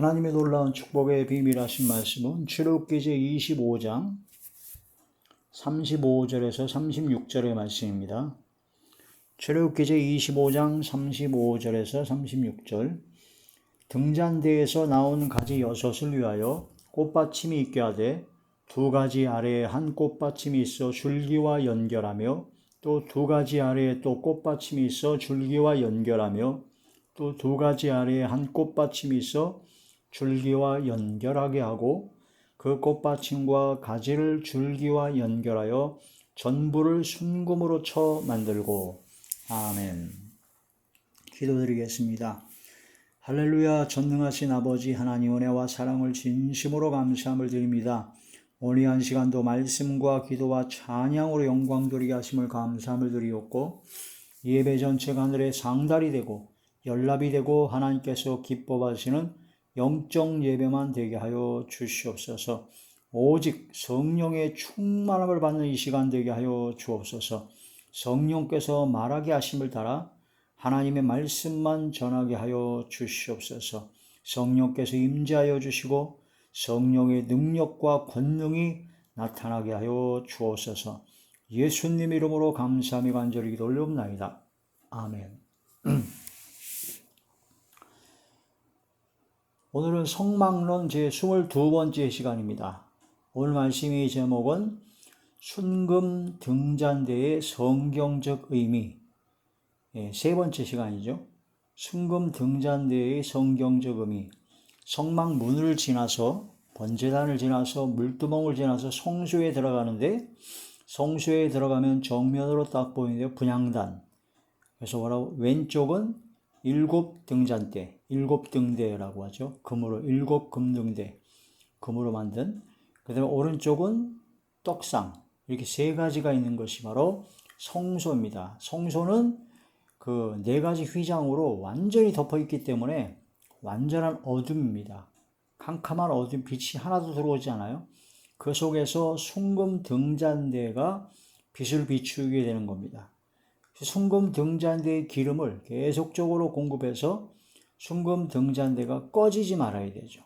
하나님의 놀라운 축복의 비밀하신 말씀은 출애굽기 제 25장 35절에서 36절의 말씀입니다. 출애굽기 제 25장 35절에서 36절. 등잔대에서 나온 가지 6을 위하여 꽃받침이 있게 하되 두 가지 아래에 한 꽃받침이 있어 줄기와 연결하며 또 두 가지 아래에 또 꽃받침이 있어 줄기와 연결하며 또 두 가지 아래에 한 꽃받침이 있어 줄기와 연결하게 하고 그 꽃받침과 가지를 줄기와 연결하여 전부를 순금으로 쳐 만들고. 아멘. 기도드리겠습니다. 할렐루야. 전능하신 아버지 하나님, 은혜와 사랑을 진심으로 감사함을 드립니다. 오늘 한 시간도 말씀과 기도와 찬양으로 영광 돌리게 하심을 감사함을 드리옵고, 예배 전체가 하늘의 상달이 되고 연락이 되고 하나님께서 기뻐 하시는 영적 예배만 되게 하여 주시옵소서. 오직 성령의 충만함을 받는 이 시간 되게 하여 주옵소서. 성령께서 말하게 하심을 따라 하나님의 말씀만 전하게 하여 주시옵소서. 성령께서 임재하여 주시고 성령의 능력과 권능이 나타나게 하여 주옵소서. 예수님 이름으로 감사하며 간절히 기도 올려옵나이다. 아멘. 오늘은 성막론 제 22번째 시간입니다. 오늘 말씀의 제목은 순금 등잔대의 성경적 의미. 세 번째 시간이죠. 순금 등잔대의 성경적 의미. 성막 문을 지나서 번제단을 지나서 물두멍을 지나서 성소에 들어가는데, 성소에 들어가면 정면으로 딱 보이는데 분향단. 그래서 뭐라고? 왼쪽은 7등잔대, 7등대라고 하죠. 금으로 7금등대, 금으로 만든. 그 다음에 오른쪽은 떡상. 이렇게 세 가지가 있는 것이 바로 성소입니다. 성소는 그 네 가지 휘장으로 완전히 덮어 있기 때문에 완전한 어둠입니다. 캄캄한 어둠, 빛이 하나도 들어오지 않아요. 그 속에서 순금 등잔대가 빛을 비추게 되는 겁니다. 순금 등잔대의 기름을 계속적으로 공급해서 순금 등잔대가 꺼지지 말아야 되죠.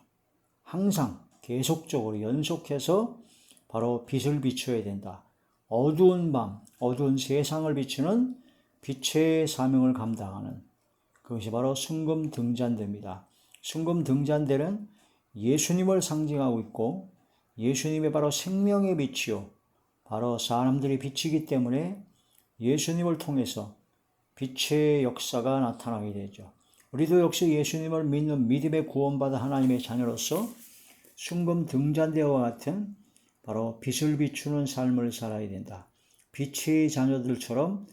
항상 계속적으로 연속해서 바로 빛을 비춰야 된다. 어두운 밤, 어두운 세상을 비추는 빛의 사명을 감당하는 그것이 바로 순금 등잔대입니다. 순금 등잔대는 예수님을 상징하고 있고, 예수님의 바로 생명의 빛이요, 바로 사람들이 빛이기 때문에 예수님을 통해서 빛의 역사가 나타나게 되죠. 우리도 역시 예수님을 믿는 믿음의 구원받은 하나님의 자녀로서 순금 등잔대와 같은 바로 빛을 비추는 삶을 살아야 된다. 빛의 자녀들처럼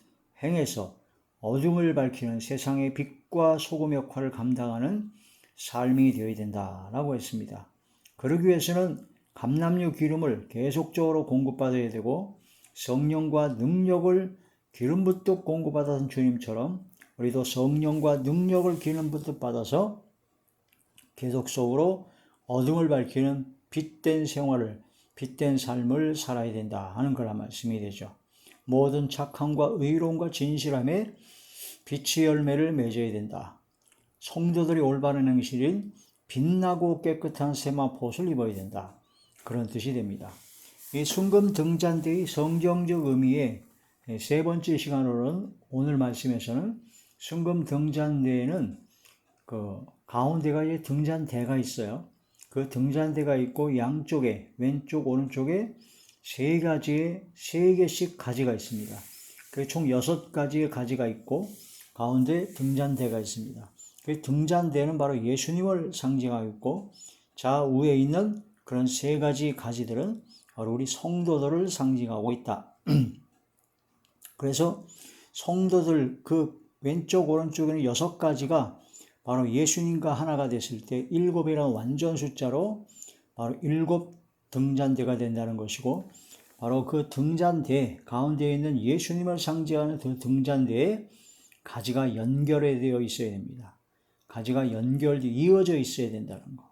행해서 어둠을 밝히는 세상의 빛과 소금 역할을 감당하는 삶이 되어야 된다라고 했습니다. 그러기 위해서는 감람류 기름을 계속적으로 공급받아야 되고, 성령과 능력을 기름 붓듯 공급받은 주님처럼 우리도 성령과 능력을 기름 붓듯 받아서 계속적으로 어둠을 밝히는 빛된 생활을, 빛된 삶을 살아야 된다 하는 그런 말씀이 되죠. 모든 착함과 의로움과 진실함에 빛의 열매를 맺어야 된다. 성도들이 올바른 행실인 빛나고 깨끗한 세마포옷을 입어야 된다. 그런 뜻이 됩니다. 이 순금 등잔대의 성경적 의미의 세 번째 시간으로는, 오늘 말씀에서는 순금 등잔대에는 그 가운데가 이제 등잔대가 있어요. 그 등잔대가 있고 양쪽에 왼쪽 오른쪽에 세 개씩 가지가 있습니다. 총 6가지의 가지가 있고 가운데 등잔대가 있습니다. 그 등잔대는 바로 예수님을 상징하고 있고, 좌우에 있는 그런 세 가지 가지들은 바로 우리 성도들을 상징하고 있다. 그래서 성도들 그 왼쪽 오른쪽에는 6가지가 바로 예수님과 하나가 됐을 때 7이라는 완전 숫자로 바로 7등잔대가 된다는 것이고, 바로 그 등잔대 가운데에 있는 예수님을 상징하는 그 등잔대에 가지가 연결되어 있어야 됩니다. 가지가 이어져 있어야 된다는 거.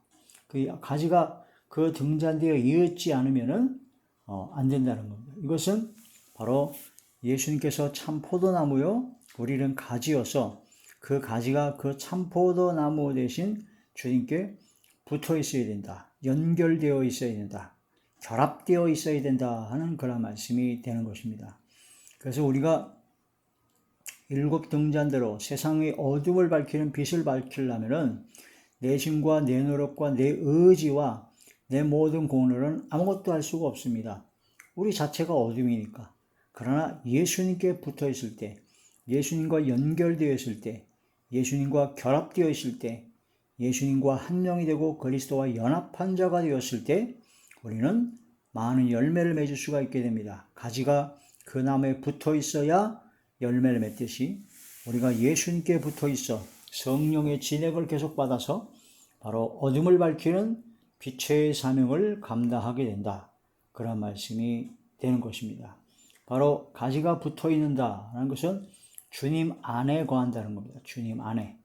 그 가지가 그 등잔대에 이어지지 않으면은 안 된다는 겁니다. 이것은 바로 예수님께서 참 포도나무요, 우리는 가지여서 그 가지가 그 참 포도나무 대신 주님께 붙어 있어야 된다. 연결되어 있어야 된다. 결합되어 있어야 된다 하는 그런 말씀이 되는 것입니다. 그래서 우리가 일곱 등잔대로 세상의 어둠을 밝히는 빛을 밝히려면은 내 힘과 내 노력과 내 의지와 내 모든 공로는 아무것도 할 수가 없습니다. 우리 자체가 어둠이니까. 그러나 예수님께 붙어 있을 때, 예수님과 연결되어 있을 때, 예수님과 결합되어 있을 때, 예수님과 한 명이 되고 그리스도와 연합한 자가 되었을 때 우리는 많은 열매를 맺을 수가 있게 됩니다. 가지가 그 나무에 붙어 있어야 열매를 맺듯이 우리가 예수님께 붙어 있어 성령의 진액을 계속 받아서 바로 어둠을 밝히는 빛의 사명을 감당하게 된다. 그런 말씀이 되는 것입니다. 바로 가지가 붙어 있는다라는 것은 주님 안에 거한다는 겁니다. 주님 안에.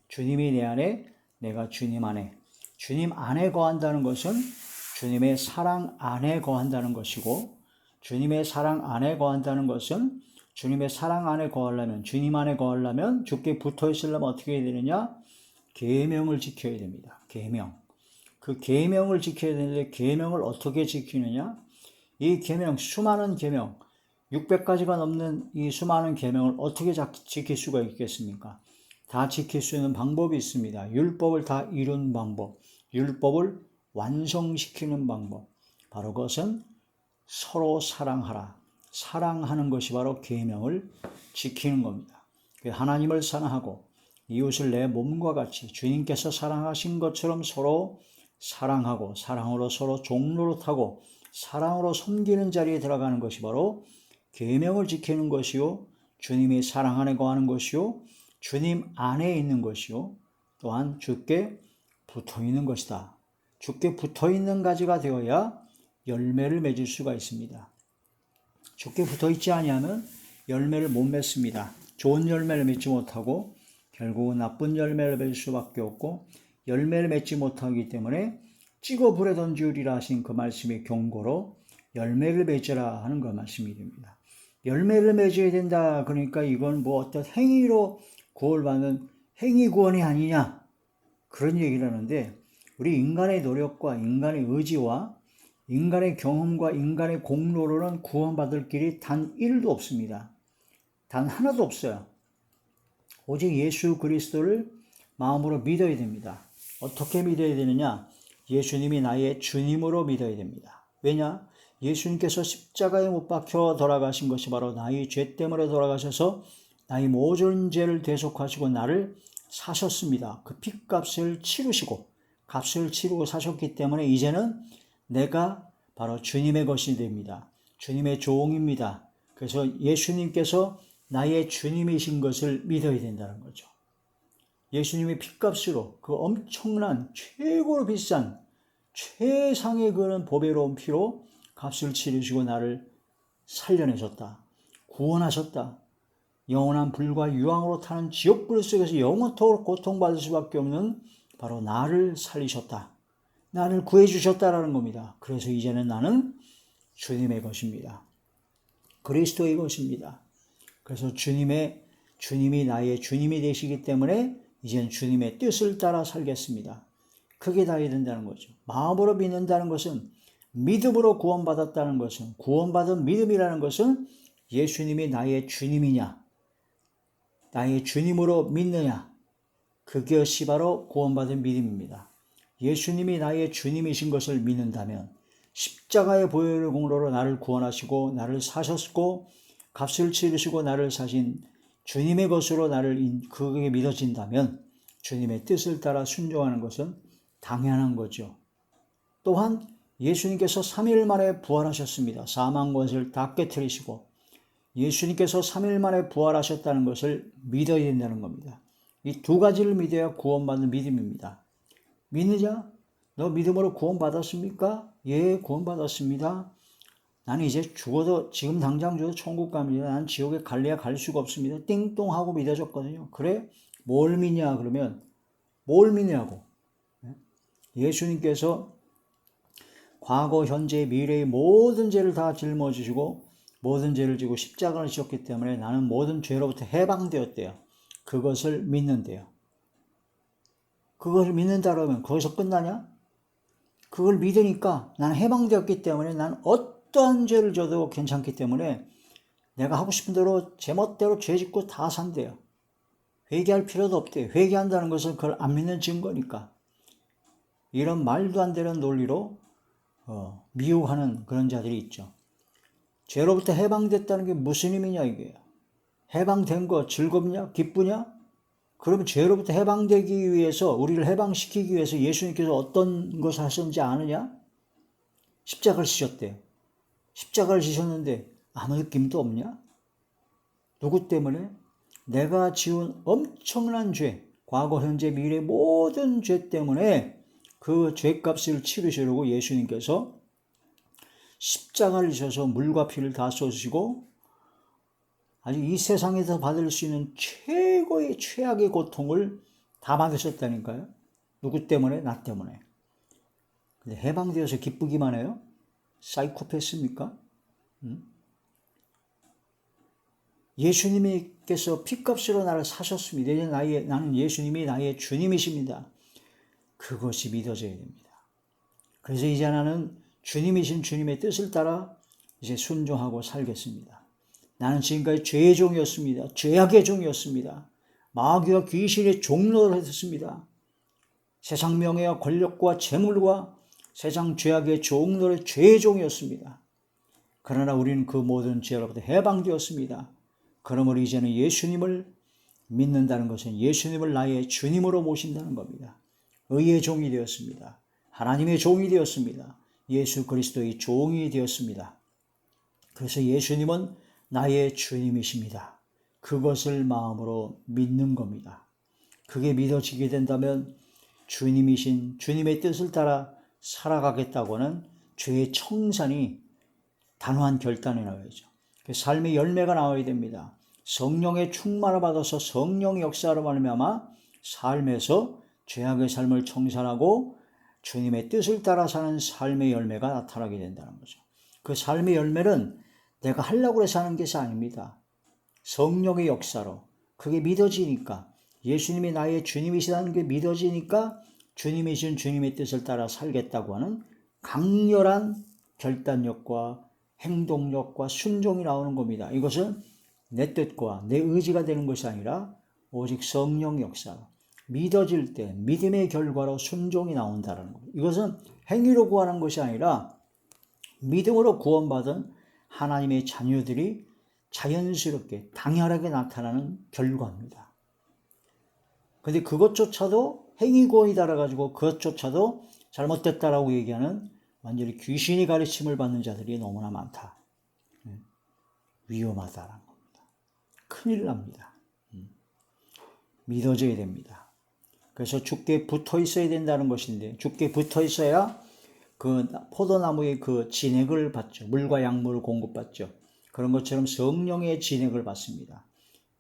주님이 내 안에, 내가 주님 안에. 주님 안에 거한다는 것은 주님의 사랑 안에 거한다는 것이고, 주님의 사랑 안에 거한다는 것은 주님의 사랑 안에 거하려면, 주님 안에 거하려면, 주께 붙어 있으려면 어떻게 해야 되느냐? 계명을 지켜야 됩니다. 계명. 그 계명을 지켜야 되는데 계명을 어떻게 지키느냐? 이 계명, 수많은 계명, 600가지가 넘는 이 수많은 계명을 어떻게 지킬 수가 있겠습니까? 다 지킬 수 있는 방법이 있습니다. 율법을 다 이룬 방법, 율법을 완성시키는 방법. 바로 그것은 서로 사랑하라. 사랑하는 것이 바로 계명을 지키는 겁니다. 하나님을 사랑하고 이웃을 내 몸과 같이 주님께서 사랑하신 것처럼 서로 사랑하고 사랑으로 서로 종노릇하고 사랑으로 섬기는 자리에 들어가는 것이 바로 계명을 지키는 것이요, 주님이 사랑 안에 거하는 것이요, 주님 안에 있는 것이요, 또한 주께 붙어 있는 것이다. 주께 붙어 있는 가지가 되어야 열매를 맺을 수가 있습니다. 주께 붙어 있지 아니하면 열매를 못 맺습니다. 좋은 열매를 맺지 못하고 결국은 나쁜 열매를 맺을 수밖에 없고, 열매를 맺지 못하기 때문에 찍어 불에 던지우리라 하신 그 말씀의 경고로 열매를 맺으라 하는 그 말씀이 됩니다. 열매를 맺어야 된다. 그러니까 이건 뭐 어떤 행위로 구원받는 행위 구원이 아니냐, 그런 얘기를 하는데, 우리 인간의 노력과 인간의 의지와 인간의 경험과 인간의 공로로는 구원받을 길이 단 1도 없습니다. 단 하나도 없어요. 오직 예수 그리스도를 마음으로 믿어야 됩니다. 어떻게 믿어야 되느냐? 예수님이 나의 주님으로 믿어야 됩니다. 왜냐? 예수님께서 십자가에 못 박혀 돌아가신 것이 바로 나의 죄 때문에 돌아가셔서 나의 모든 죄를 대속하시고 나를 사셨습니다. 그 핏값을 치르시고 값을 치르고 사셨기 때문에 이제는 내가 바로 주님의 것이 됩니다. 주님의 종입니다. 그래서 예수님께서 나의 주님이신 것을 믿어야 된다는 거죠. 예수님의 핏값으로 그 엄청난 최고로 비싼 최상의 그런 보배로운 피로 값을 치르시고 나를 살려내셨다. 구원하셨다. 영원한 불과 유황으로 타는 지옥불 속에서 영원토록 고통받을 수밖에 없는 바로 나를 살리셨다. 나를 구해주셨다라는 겁니다. 그래서 이제는 나는 주님의 것입니다. 그리스도의 것입니다. 그래서 주님이 나의 주님이 되시기 때문에 이제는 주님의 뜻을 따라 살겠습니다. 크게 다해야 된다는 거죠. 마음으로 믿는다는 것은, 믿음으로 구원받았다는 것은, 구원받은 믿음이라는 것은 예수님이 나의 주님이냐, 나의 주님으로 믿느냐, 그것이 바로 구원받은 믿음입니다. 예수님이 나의 주님이신 것을 믿는다면 십자가의 보혈의 공로로 나를 구원하시고 나를 사셨고 값을 치르시고 나를 사신 주님의 것으로 나를 그게 믿어진다면 주님의 뜻을 따라 순종하는 것은 당연한 거죠. 또한 예수님께서 3일 만에 부활하셨습니다. 사망 권세를 다 깨트리시고 예수님께서 3일 만에 부활하셨다는 것을 믿어야 된다는 겁니다. 이 두 가지를 믿어야 구원받는 믿음입니다. 믿느냐? 너 믿음으로 구원받았습니까? 예, 구원받았습니다. 나는 이제 죽어도, 지금 당장 죽어도 천국 갑니다. 난 지옥에 갈래야 갈 수가 없습니다. 띵동하고 믿어졌거든요. 그래? 뭘 믿냐? 그러면 뭘 믿냐고. 예수님께서 과거, 현재, 미래의 모든 죄를 다 짊어지시고 모든 죄를 지고 십자가를 지셨기 때문에 나는 모든 죄로부터 해방되었대요. 그것을 믿는데요. 그것을 믿는다 그러면 거기서 끝나냐? 그걸 믿으니까 나는 해방되었기 때문에 난 어떠한 죄를 져도 괜찮기 때문에 내가 하고 싶은 대로 제멋대로 죄 짓고 다 산대요. 회개할 필요도 없대요. 회개한다는 것은 그걸 안 믿는 증거니까. 이런 말도 안 되는 논리로 미혹하는 그런 자들이 있죠. 죄로부터 해방됐다는 게 무슨 의미냐 이게요. 해방된 거 즐겁냐? 기쁘냐? 그러면 죄로부터 해방되기 위해서, 우리를 해방시키기 위해서 예수님께서 어떤 것을 하셨는지 아느냐? 십자가를 지셨대요. 십자가를 지셨는데 아무 느낌도 없냐? 누구 때문에? 내가 지은 엄청난 죄, 과거, 현재, 미래 모든 죄 때문에 그 죄값을 치르시려고 예수님께서 십자가를 지셔서 물과 피를 다 쏟으시고 아주 이 세상에서 받을 수 있는 최고의 최악의 고통을 다 받으셨다니까요. 누구 때문에? 나 때문에. 근데 해방되어서 기쁘기만 해요? 사이코패스입니까? 예수님께서 피값으로 나를 사셨습니다. 이제 나는 예수님이 나의 주님이십니다. 그것이 믿어져야 됩니다. 그래서 이제 나는 주님이신 주님의 뜻을 따라 이제 순종하고 살겠습니다. 나는 지금까지 죄의 종이었습니다. 죄악의 종이었습니다. 마귀와 귀신의 종로를 했습니다. 세상 명예와 권력과 재물과 세상 죄악의 종로의 죄의 종이었습니다. 그러나 우리는 그 모든 죄로부터 해방되었습니다. 그러므로 이제는 예수님을 믿는다는 것은 예수님을 나의 주님으로 모신다는 겁니다. 의의 종이 되었습니다. 하나님의 종이 되었습니다. 예수 그리스도의 종이 되었습니다. 그래서 예수님은 나의 주님이십니다. 그것을 마음으로 믿는 겁니다. 그게 믿어지게 된다면 주님이신 주님의 뜻을 따라 살아가겠다고 하는 죄의 청산이 단호한 결단이 나와야죠. 삶의 열매가 나와야 됩니다. 성령의 충만을 받아서 성령의 역사로 말미암아 삶에서 죄악의 삶을 청산하고 주님의 뜻을 따라 사는 삶의 열매가 나타나게 된다는 거죠. 그 삶의 열매는 내가 하려고 해서 하는 것이 아닙니다. 성령의 역사로 그게 믿어지니까, 예수님이 나의 주님이시라는 게 믿어지니까 주님이신 주님의 뜻을 따라 살겠다고 하는 강렬한 결단력과 행동력과 순종이 나오는 겁니다. 이것은 내 뜻과 내 의지가 되는 것이 아니라 오직 성령 역사로 믿어질 때 믿음의 결과로 순종이 나온다는 겁니다. 이것은 행위로 구하는 것이 아니라 믿음으로 구원받은 하나님의 자녀들이 자연스럽게 당연하게 나타나는 결과입니다. 그런데 그것조차도 행위 구원이 달아가지고 그것조차도 잘못됐다라고 얘기하는 완전히 귀신이 가르침을 받는 자들이 너무나 많다. 위험하다는 겁니다. 큰일 납니다. 믿어져야 됩니다. 그래서 주께 붙어 있어야 된다는 것인데, 주께 붙어 있어야 그 포도나무의 그 진액을 받죠. 물과 약물을 공급받죠. 그런 것처럼 성령의 진액을 받습니다.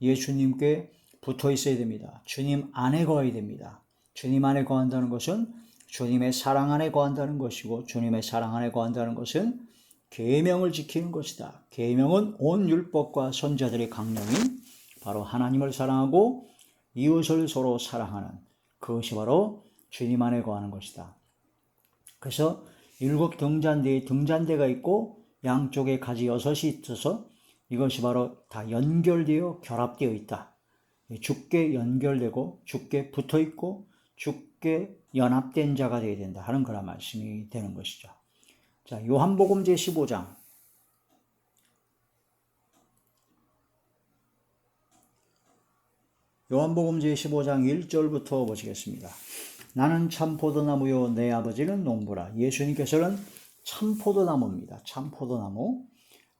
예수님께 붙어 있어야 됩니다. 주님 안에 거해야 됩니다. 주님 안에 거한다는 것은 주님의 사랑 안에 거한다는 것이고, 주님의 사랑 안에 거한다는 것은 계명을 지키는 것이다. 계명은 온 율법과 선지자들의 강령인 바로 하나님을 사랑하고 이웃을 서로 사랑하는 그것이 바로 주님 안에 거하는 것이다. 그래서 7 등잔대에 등잔대가 있고 양쪽에 가지 6이 있어서 이것이 바로 다 연결되어 결합되어 있다. 주께 연결되고 주께 붙어 있고 주께 연합된 자가 되어야 된다 하는 그런 말씀이 되는 것이죠. 자, 요한복음 제15장. 요한복음 제15장 1절부터 보시겠습니다. 나는 참포도나무요 내 아버지는 농부라. 예수님께서는 참포도나무입니다. 참포도나무.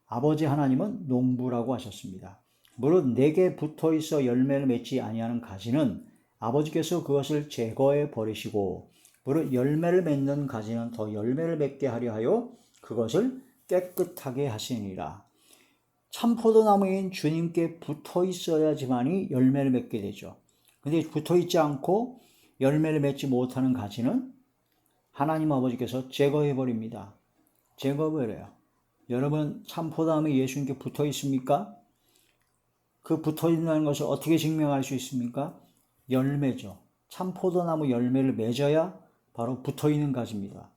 아버지 하나님은 농부라고 하셨습니다. 물론 내게 붙어있어 열매를 맺지 아니하는 가지는 아버지께서 그것을 제거해 버리시고, 물론 열매를 맺는 가지는 더 열매를 맺게 하려 하여 그것을 깨끗하게 하시니라. 참포도나무인 주님께 붙어 있어야지만이 열매를 맺게 되죠. 근데 붙어 있지 않고 열매를 맺지 못하는 가지는 하나님 아버지께서 제거해 버립니다. 제거해버려요. 여러분, 참포도나무에 예수님께 붙어 있습니까? 그 붙어 있는 것을 어떻게 증명할 수 있습니까? 열매죠. 참포도나무 열매를 맺어야 바로 붙어있는 가지입니다.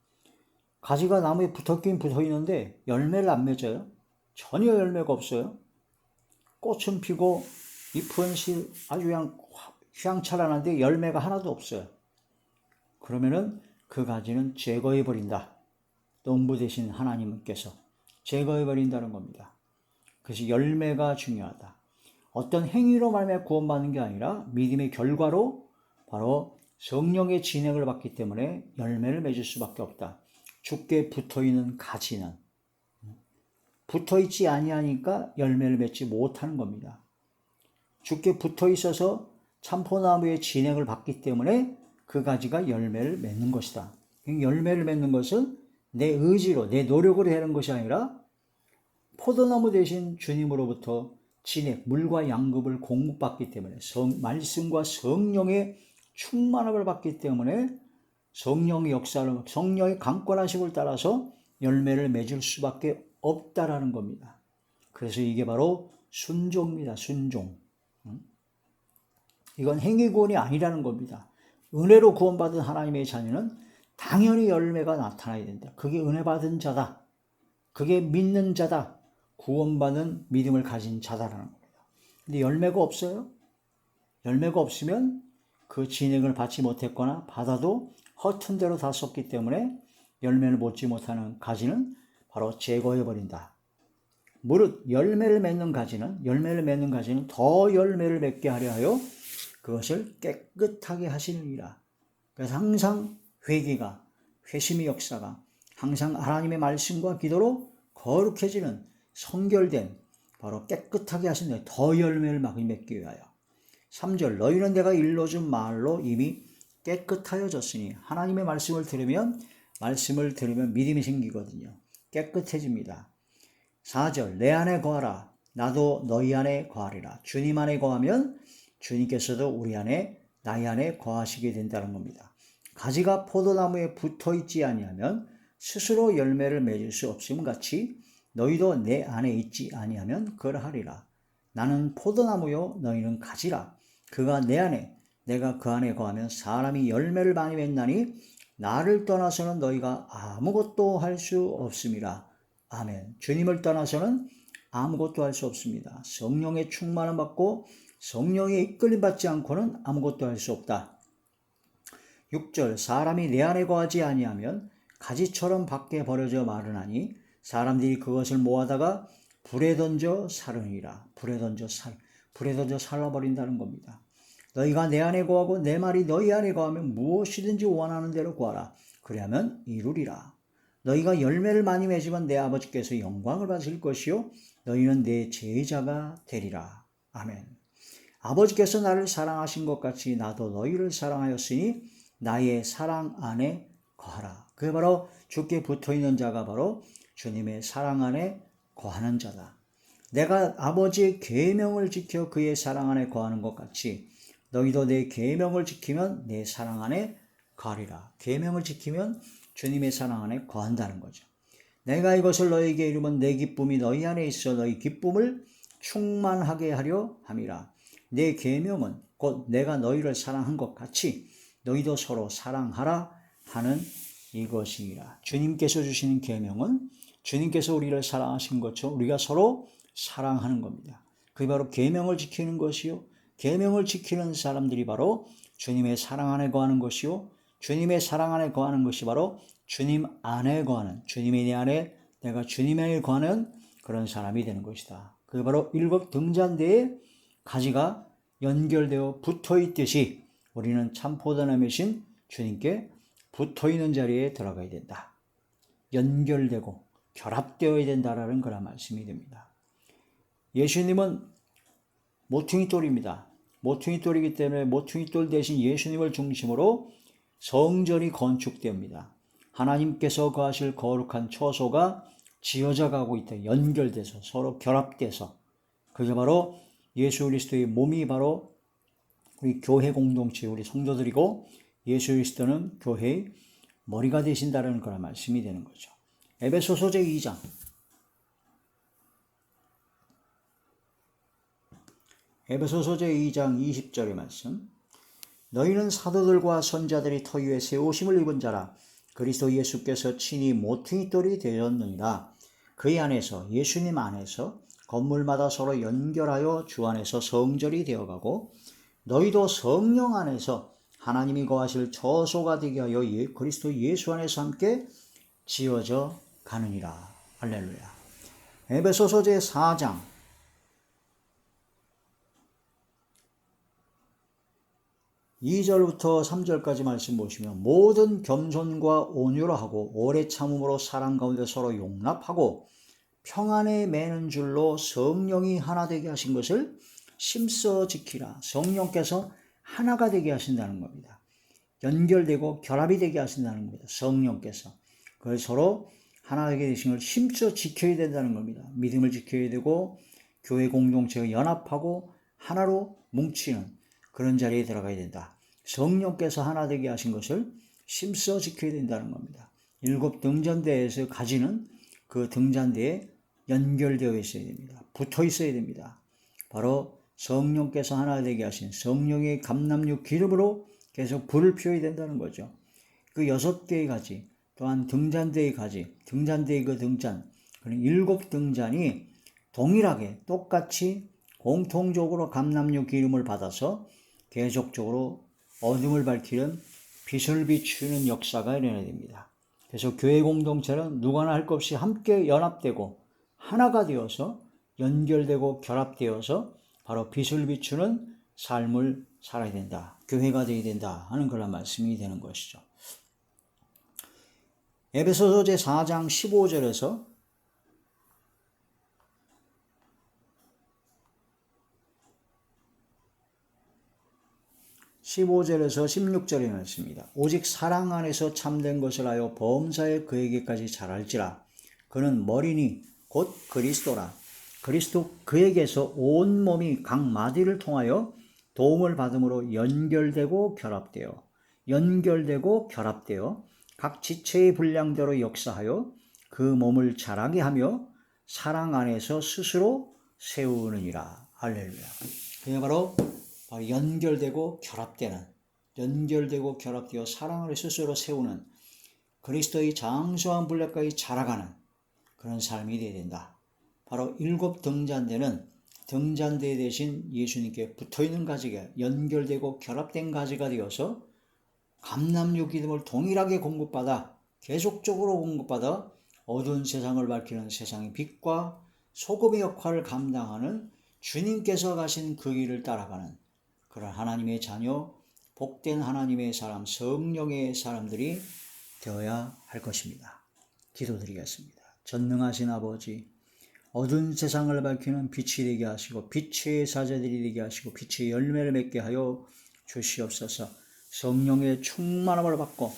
가지가 나무에 붙었긴 붙어있는데 열매를 안 맺어요. 전혀 열매가 없어요. 꽃은 피고 잎은 아주 그냥 휘황찬란한데 열매가 하나도 없어요. 그러면은 그 가지는 제거해 버린다. 농부 되신 하나님께서 제거해 버린다는 겁니다. 그래서 열매가 중요하다. 어떤 행위로 말미암아 구원받는 게 아니라 믿음의 결과로 바로 성령의 진행을 받기 때문에 열매를 맺을 수밖에 없다. 주께 붙어있는 가지는 붙어있지 아니하니까 열매를 맺지 못하는 겁니다. 주께 붙어있어서 참포나무의 진행을 받기 때문에 그 가지가 열매를 맺는 것이다. 열매를 맺는 것은 내 의지로, 내 노력으로 되는 것이 아니라 포도나무 대신 주님으로부터 진액, 물과 양급을 공급받기 때문에 말씀과 성령의 충만함을 받기 때문에 성령의 역사를, 성령의 강권하심을 따라서 열매를 맺을 수밖에 없다라는 겁니다. 그래서 이게 바로 순종입니다. 순종. 이건 행위 구원이 아니라는 겁니다. 은혜로 구원받은 하나님의 자녀는 당연히 열매가 나타나야 된다. 그게 은혜 받은 자다. 그게 믿는 자다. 구원받은 믿음을 가진 자다라는 겁니다. 근데 열매가 없어요. 열매가 없으면 그 진액을 받지 못했거나 받아도 허튼 대로 다 썼기 때문에 열매를 맺지 못하는 가지는 바로 제거해버린다. 무릇 열매를 맺는 가지는 더 열매를 맺게 하려 하여 그것을 깨끗하게 하시느니라. 그래서 항상 회개가, 회심의 역사가 항상 하나님의 말씀과 기도로 거룩해지는 성결된 바로 깨끗하게 하시는 더 열매를 맺기 위하여. 3절 너희는 내가 일러준 말로 이미 깨끗하여졌으니 하나님의 말씀을 들으면 믿음이 생기거든요. 깨끗해집니다. 4절 내 안에 거하라 나도 너희 안에 거하리라. 주님 안에 거하면 주님께서도 우리 안에 나의 안에 거하시게 된다는 겁니다. 가지가 포도나무에 붙어있지 아니하면 스스로 열매를 맺을 수 없음 같이 너희도 내 안에 있지 아니하면 그러하리라. 나는 포도나무요 너희는 가지라. 그가 내 안에 내가 그 안에 거하면 사람이 열매를 많이 맺나니 나를 떠나서는 너희가 아무것도 할 수 없음이라. 아멘. 주님을 떠나서는 아무것도 할 수 없습니다. 성령의 충만을 받고 성령의 이끌림 받지 않고는 아무것도 할 수 없다. 6절 사람이 내 안에 거하지 아니하면 가지처럼 밖에 버려져 마르나니 사람들이 그것을 모아다가 불에 던져 사르니라. 불에 던져 살라버린다는 겁니다. 너희가 내 안에 거하고 내 말이 너희 안에 거하면 무엇이든지 원하는 대로 구하라. 그리하면 이루리라. 너희가 열매를 많이 맺으면 내 아버지께서 영광을 받으실 것이요 너희는 내 제자가 되리라. 아멘. 아버지께서 나를 사랑하신 것 같이 나도 너희를 사랑하였으니 나의 사랑 안에 거하라. 그게 바로 주께 붙어있는 자가 바로 주님의 사랑 안에 거하는 자다. 내가 아버지의 계명을 지켜 그의 사랑 안에 거하는 것 같이 너희도 내 계명을 지키면 내 사랑 안에 거하리라. 계명을 지키면 주님의 사랑 안에 거한다는 거죠. 내가 이것을 너희에게 이루면 내 기쁨이 너희 안에 있어 너희 기쁨을 충만하게 하려 함이라. 내 계명은 곧 내가 너희를 사랑한 것 같이 너희도 서로 사랑하라 하는 이것이니라. 주님께서 주시는 계명은 주님께서 우리를 사랑하신 것처럼 우리가 서로 사랑하는 겁니다. 그게 바로 계명을 지키는 것이요 계명을 지키는 사람들이 바로 주님의 사랑 안에 거하는 것이요 주님의 사랑 안에 거하는 것이 바로 주님 안에 거하는 주님이 내 안에 내가 주님 안에 거하는 그런 사람이 되는 것이다. 그게 바로 일곱 등잔대에 가지가 연결되어 붙어있듯이 우리는 참포도나무이신 주님께 붙어있는 자리에 들어가야 된다. 연결되고 결합되어야 된다라는 그런 말씀이 됩니다. 예수님은 모퉁이돌입니다. 모퉁이돌이기 때문에 모퉁이돌 대신 예수님을 중심으로 성전이 건축됩니다. 하나님께서 거하실 거룩한 처소가 지어져 가고 있다. 연결돼서 서로 결합돼서 그게 바로 예수 그리스도의 몸이 바로 우리 교회 공동체 우리 성도들이고 예수 그리스도는 교회의 머리가 되신다는 그런 말씀이 되는 거죠. 에베소서 제2장 에베소서 제2장 20절의 말씀 너희는 사도들과 선자들이 터 위에 세우심을 입은 자라. 그리스도 예수께서 친히 모퉁이 돌이 되었느니라. 그의 안에서, 예수님 안에서 건물마다 서로 연결하여 주 안에서 성전이 되어가고, 너희도 성령 안에서 하나님이 거하실 처소가 되게 하여 그리스도 예수 안에서 함께 지어져 가느니라. 할렐루야. 에베소서 제4장 2절부터 3절까지 말씀 보시면, 모든 겸손과 온유로 하고 오래 참음으로 사랑 가운데 서로 용납하고 평안에 매는 줄로 성령이 하나 되게 하신 것을 심써 지키라. 성령께서 하나가 되게 하신다는 겁니다. 연결되고 결합이 되게 하신다는 겁니다. 성령께서. 그걸 서로 하나 되게 되신 걸 심써 지켜야 된다는 겁니다. 믿음을 지켜야 되고 교회 공동체가 연합하고 하나로 뭉치는 그런 자리에 들어가야 된다. 성령께서 하나 되게 하신 것을 심써 지켜야 된다는 겁니다. 7 등잔대에서 가지는 그 등잔대에 연결되어 있어야 됩니다. 붙어 있어야 됩니다. 바로 성령께서 하나 되게 하신 성령의 감람육 기름으로 계속 불을 피워야 된다는 거죠. 그 6개의 가지, 또한 등잔대의 가지, 등잔대의 그 등잔, 그런 7 등잔이 동일하게 똑같이 공통적으로 감람육 기름을 받아서 계속적으로 어둠을 밝히는 빛을 비추는 역사가 일어나야 됩니다. 그래서 교회 공동체는 누구나 할 것 없이 함께 연합되고 하나가 되어서 연결되고 결합되어서 바로 빛을 비추는 삶을 살아야 된다. 교회가 되어야 된다 하는 그런 말씀이 되는 것이죠. 에베소서 제4장 15절에서 16절에 말씀입니다. 오직 사랑 안에서 참된 것을 하여 범사에 그에게까지 자랄지라. 그는 머리니 곧 그리스도라. 그리스도 그에게서 온 몸이 각 마디를 통하여 도움을 받음으로 연결되고 결합되어 각 지체의 분량대로 역사하여 그 몸을 자라게 하며 사랑 안에서 스스로 세우느니라. 할렐루야. 그게 바로 연결되고 결합되어 사랑을 스스로 세우는 그리스도의 장수한 분량까지 자라가는 그런 삶이 되어야 된다. 바로 7 등잔대는 등잔대 대신 예수님께 붙어있는 가지가 연결되고 결합된 가지가 되어서 감람육 기름을 동일하게 공급받아 계속적으로 공급받아 어두운 세상을 밝히는 세상의 빛과 소금의 역할을 감당하는 주님께서 가신 그 길을 따라가는 그런 하나님의 자녀, 복된 하나님의 사람, 성령의 사람들이 되어야 할 것입니다. 기도드리겠습니다. 전능하신 아버지, 어두운 세상을 밝히는 빛이 되게 하시고 빛의 사자들이 되게 하시고 빛의 열매를 맺게 하여 주시옵소서. 성령의 충만함을 받고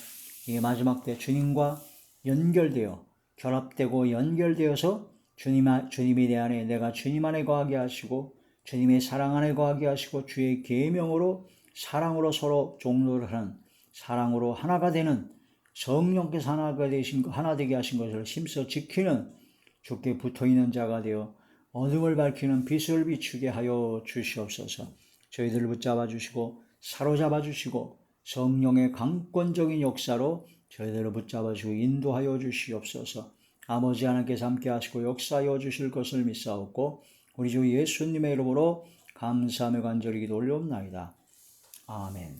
이 마지막 때 주님과 연결되어 결합되고 연결되어서 주님이 내 안에, 내가 주님 안에 거하게 하시고 주님의 사랑 안에 거하게 하시고 주의 계명으로 사랑으로 서로 종로를 하는, 사랑으로 하나가 되는, 성령께서 하나 되게 하신 것을 힘써 지키는 주께 붙어있는 자가 되어 어둠을 밝히는 빛을 비추게 하여 주시옵소서. 저희들을 붙잡아 주시고 사로잡아 주시고 성령의 강권적인 역사로 저희들을 붙잡아 주시고 인도하여 주시옵소서. 아버지 하나님께서 함께 하시고 역사하여 주실 것을 믿사옵고 우리 주 예수님의 이름으로 감사하며 간절히 기도 올려옵나이다. 아멘.